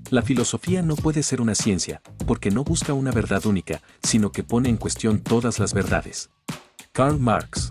La filosofía no puede ser una ciencia, porque no busca una verdad única, sino que pone en cuestión todas las verdades. Karl Marx.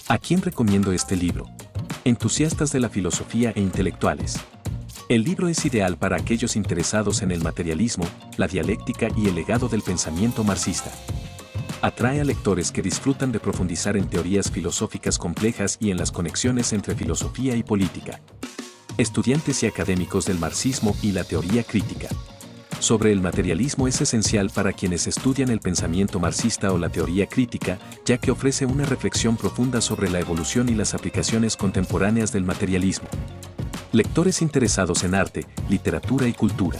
¿A quién recomiendo este libro? Entusiastas de la filosofía e intelectuales. El libro es ideal para aquellos interesados en el materialismo, la dialéctica y el legado del pensamiento marxista. Atrae a lectores que disfrutan de profundizar en teorías filosóficas complejas y en las conexiones entre filosofía y política. Estudiantes y académicos del marxismo y la teoría crítica. Sobre el materialismo es esencial para quienes estudian el pensamiento marxista o la teoría crítica, ya que ofrece una reflexión profunda sobre la evolución y las aplicaciones contemporáneas del materialismo. Lectores interesados en arte, literatura y cultura.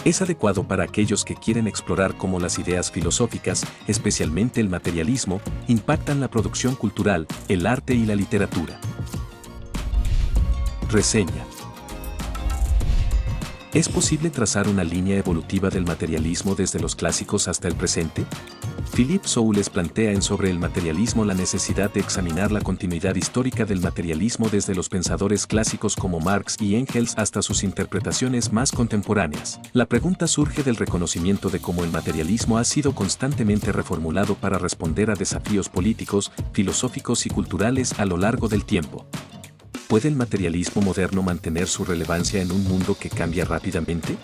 Es adecuado para aquellos que quieren explorar cómo las ideas filosóficas, especialmente el materialismo, impactan la producción cultural, el arte y la literatura. Reseña. ¿Es posible trazar una línea evolutiva del materialismo desde los clásicos hasta el presente? Philippe Soulles plantea en Sobre el materialismo la necesidad de examinar la continuidad histórica del materialismo desde los pensadores clásicos como Marx y Engels hasta sus interpretaciones más contemporáneas. La pregunta surge del reconocimiento de cómo el materialismo ha sido constantemente reformulado para responder a desafíos políticos, filosóficos y culturales a lo largo del tiempo. ¿Puede el materialismo moderno mantener su relevancia en un mundo que cambia rápidamente?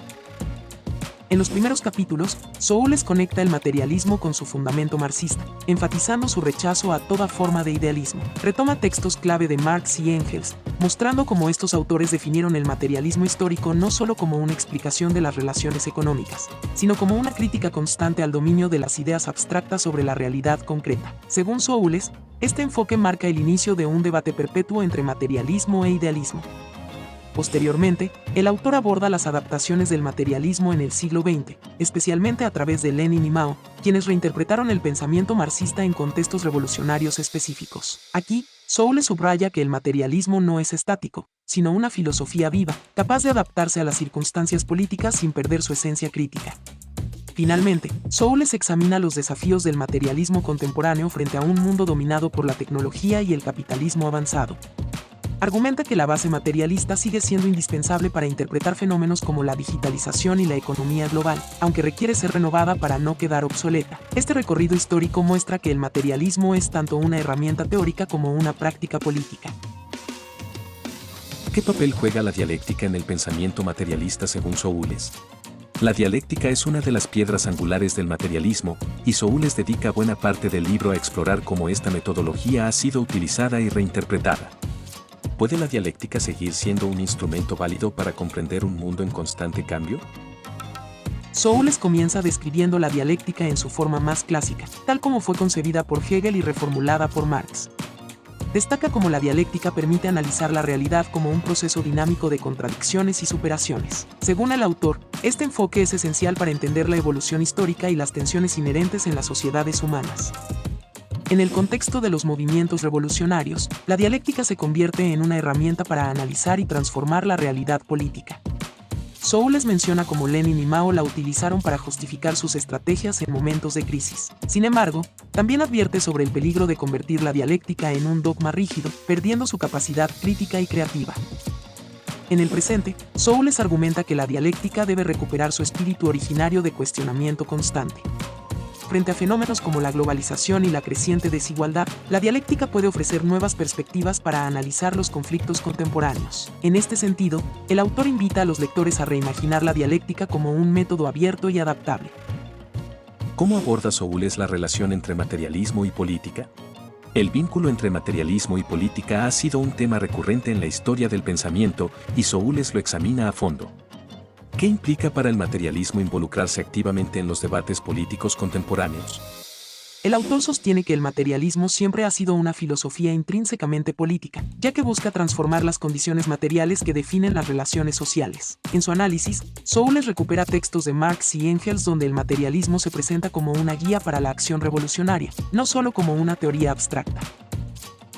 En los primeros capítulos, Soulles conecta el materialismo con su fundamento marxista, enfatizando su rechazo a toda forma de idealismo. Retoma textos clave de Marx y Engels, mostrando cómo estos autores definieron el materialismo histórico no solo como una explicación de las relaciones económicas, sino como una crítica constante al dominio de las ideas abstractas sobre la realidad concreta. Según Soulles, este enfoque marca el inicio de un debate perpetuo entre materialismo e idealismo. Posteriormente, el autor aborda las adaptaciones del materialismo en el siglo XX, especialmente a través de Lenin y Mao, quienes reinterpretaron el pensamiento marxista en contextos revolucionarios específicos. Aquí, Soulles subraya que el materialismo no es estático, sino una filosofía viva, capaz de adaptarse a las circunstancias políticas sin perder su esencia crítica. Finalmente, Soulles examina los desafíos del materialismo contemporáneo frente a un mundo dominado por la tecnología y el capitalismo avanzado. Argumenta que la base materialista sigue siendo indispensable para interpretar fenómenos como la digitalización y la economía global, aunque requiere ser renovada para no quedar obsoleta. Este recorrido histórico muestra que el materialismo es tanto una herramienta teórica como una práctica política. ¿Qué papel juega la dialéctica en el pensamiento materialista según Soulles? La dialéctica es una de las piedras angulares del materialismo, y Soulles dedica buena parte del libro a explorar cómo esta metodología ha sido utilizada y reinterpretada. ¿Puede la dialéctica seguir siendo un instrumento válido para comprender un mundo en constante cambio? Soulles comienza describiendo la dialéctica en su forma más clásica, tal como fue concebida por Hegel y reformulada por Marx. Destaca cómo la dialéctica permite analizar la realidad como un proceso dinámico de contradicciones y superaciones. Según el autor, este enfoque es esencial para entender la evolución histórica y las tensiones inherentes en las sociedades humanas. En el contexto de los movimientos revolucionarios, la dialéctica se convierte en una herramienta para analizar y transformar la realidad política. Soulles menciona cómo Lenin y Mao la utilizaron para justificar sus estrategias en momentos de crisis. Sin embargo, también advierte sobre el peligro de convertir la dialéctica en un dogma rígido, perdiendo su capacidad crítica y creativa. En el presente, Soulles argumenta que la dialéctica debe recuperar su espíritu originario de cuestionamiento constante. Frente a fenómenos como la globalización y la creciente desigualdad, la dialéctica puede ofrecer nuevas perspectivas para analizar los conflictos contemporáneos. En este sentido, el autor invita a los lectores a reimaginar la dialéctica como un método abierto y adaptable. ¿Cómo aborda Soulles la relación entre materialismo y política? El vínculo entre materialismo y política ha sido un tema recurrente en la historia del pensamiento, y Soulles lo examina a fondo. ¿Qué implica para el materialismo involucrarse activamente en los debates políticos contemporáneos? El autor sostiene que el materialismo siempre ha sido una filosofía intrínsecamente política, ya que busca transformar las condiciones materiales que definen las relaciones sociales. En su análisis, Soulles recupera textos de Marx y Engels donde el materialismo se presenta como una guía para la acción revolucionaria, no solo como una teoría abstracta.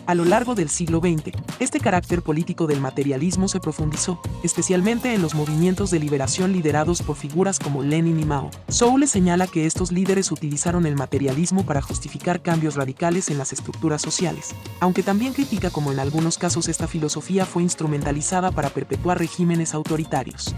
A lo largo del siglo XX, este carácter político del materialismo se profundizó, especialmente en los movimientos de liberación liderados por figuras como Lenin y Mao. Soulles señala que estos líderes utilizaron el materialismo para justificar cambios radicales en las estructuras sociales, aunque también critica cómo en algunos casos esta filosofía fue instrumentalizada para perpetuar regímenes autoritarios.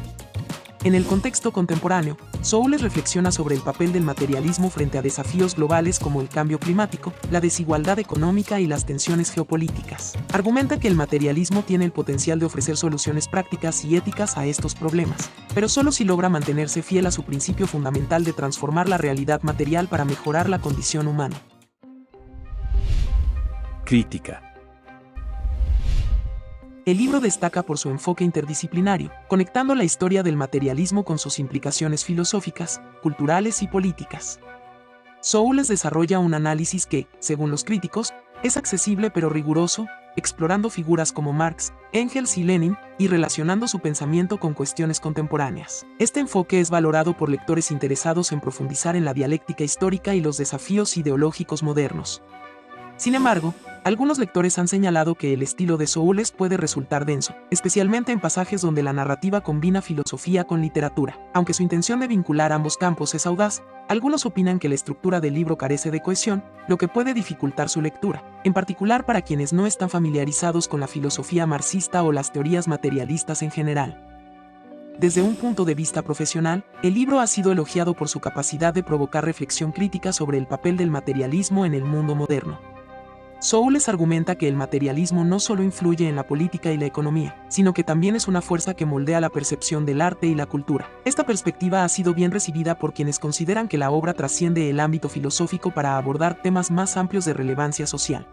En el contexto contemporáneo, Soules reflexiona sobre el papel del materialismo frente a desafíos globales como el cambio climático, la desigualdad económica y las tensiones geopolíticas. Argumenta que el materialismo tiene el potencial de ofrecer soluciones prácticas y éticas a estos problemas, pero solo si logra mantenerse fiel a su principio fundamental de transformar la realidad material para mejorar la condición humana. Crítica. El libro destaca por su enfoque interdisciplinario, conectando la historia del materialismo con sus implicaciones filosóficas, culturales y políticas. Soules desarrolla un análisis que, según los críticos, es accesible pero riguroso, explorando figuras como Marx, Engels y Lenin, y relacionando su pensamiento con cuestiones contemporáneas. Este enfoque es valorado por lectores interesados en profundizar en la dialéctica histórica y los desafíos ideológicos modernos. Sin embargo, algunos lectores han señalado que el estilo de Soules puede resultar denso, especialmente en pasajes donde la narrativa combina filosofía con literatura. Aunque su intención de vincular ambos campos es audaz, algunos opinan que la estructura del libro carece de cohesión, lo que puede dificultar su lectura, en particular para quienes no están familiarizados con la filosofía marxista o las teorías materialistas en general. Desde un punto de vista profesional, el libro ha sido elogiado por su capacidad de provocar reflexión crítica sobre el papel del materialismo en el mundo moderno. Soules argumenta que el materialismo no solo influye en la política y la economía, sino que también es una fuerza que moldea la percepción del arte y la cultura. Esta perspectiva ha sido bien recibida por quienes consideran que la obra trasciende el ámbito filosófico para abordar temas más amplios de relevancia social.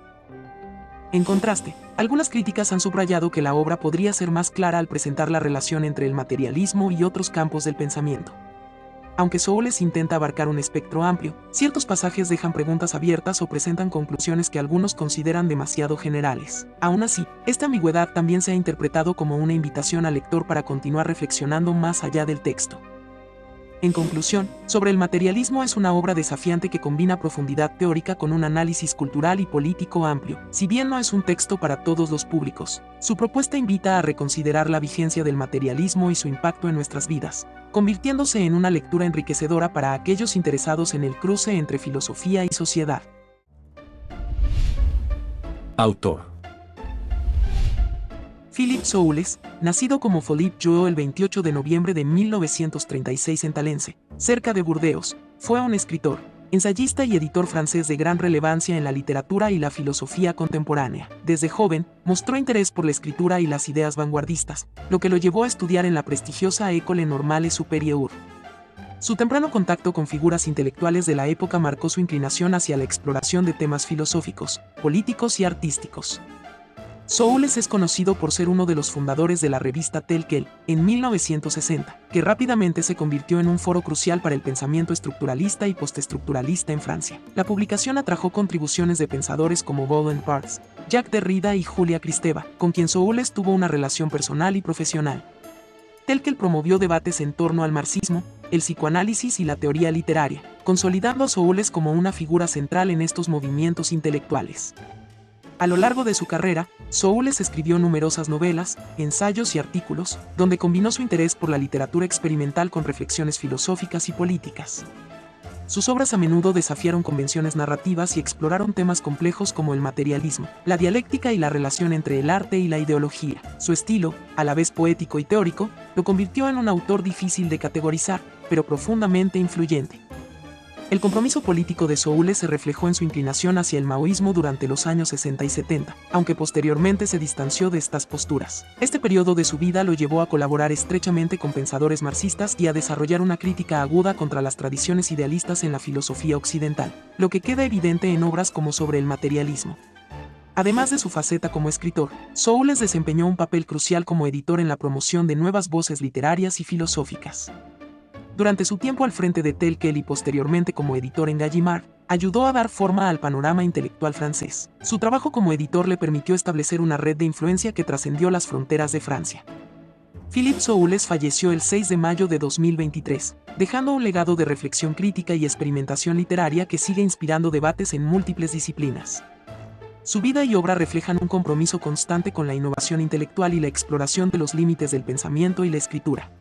En contraste, algunas críticas han subrayado que la obra podría ser más clara al presentar la relación entre el materialismo y otros campos del pensamiento. Aunque Soules intenta abarcar un espectro amplio, ciertos pasajes dejan preguntas abiertas o presentan conclusiones que algunos consideran demasiado generales. Aún así, esta ambigüedad también se ha interpretado como una invitación al lector para continuar reflexionando más allá del texto. En conclusión, Sobre el materialismo es una obra desafiante que combina profundidad teórica con un análisis cultural y político amplio. Si bien no es un texto para todos los públicos, su propuesta invita a reconsiderar la vigencia del materialismo y su impacto en nuestras vidas, convirtiéndose en una lectura enriquecedora para aquellos interesados en el cruce entre filosofía y sociedad. Autor. Philippe Soules, nacido como Philippe Joux el 28 de noviembre de 1936 en Talence, cerca de Burdeos, fue un escritor, ensayista y editor francés de gran relevancia en la literatura y la filosofía contemporánea. Desde joven, mostró interés por la escritura y las ideas vanguardistas, lo que lo llevó a estudiar en la prestigiosa École Normale Supérieure. Su temprano contacto con figuras intelectuales de la época marcó su inclinación hacia la exploración de temas filosóficos, políticos y artísticos. Soules es conocido por ser uno de los fundadores de la revista Tel Quel, en 1960, que rápidamente se convirtió en un foro crucial para el pensamiento estructuralista y postestructuralista en Francia. La publicación atrajo contribuciones de pensadores como Roland Barthes, Jacques Derrida y Julia Kristeva, con quien Soules tuvo una relación personal y profesional. Tel Quel promovió debates en torno al marxismo, el psicoanálisis y la teoría literaria, consolidando a Soules como una figura central en estos movimientos intelectuales. A lo largo de su carrera, Soules escribió numerosas novelas, ensayos y artículos, donde combinó su interés por la literatura experimental con reflexiones filosóficas y políticas. Sus obras a menudo desafiaron convenciones narrativas y exploraron temas complejos como el materialismo, la dialéctica y la relación entre el arte y la ideología. Su estilo, a la vez poético y teórico, lo convirtió en un autor difícil de categorizar, pero profundamente influyente. El compromiso político de Soules se reflejó en su inclinación hacia el maoísmo durante los años 60 y 70, aunque posteriormente se distanció de estas posturas. Este periodo de su vida lo llevó a colaborar estrechamente con pensadores marxistas y a desarrollar una crítica aguda contra las tradiciones idealistas en la filosofía occidental, lo que queda evidente en obras como Sobre el materialismo. Además de su faceta como escritor, Soules desempeñó un papel crucial como editor en la promoción de nuevas voces literarias y filosóficas. Durante su tiempo al frente de Tel Quel y posteriormente como editor en Gallimard, ayudó a dar forma al panorama intelectual francés. Su trabajo como editor le permitió establecer una red de influencia que trascendió las fronteras de Francia. Philippe Soules falleció el 6 de mayo de 2023, dejando un legado de reflexión crítica y experimentación literaria que sigue inspirando debates en múltiples disciplinas. Su vida y obra reflejan un compromiso constante con la innovación intelectual y la exploración de los límites del pensamiento y la escritura.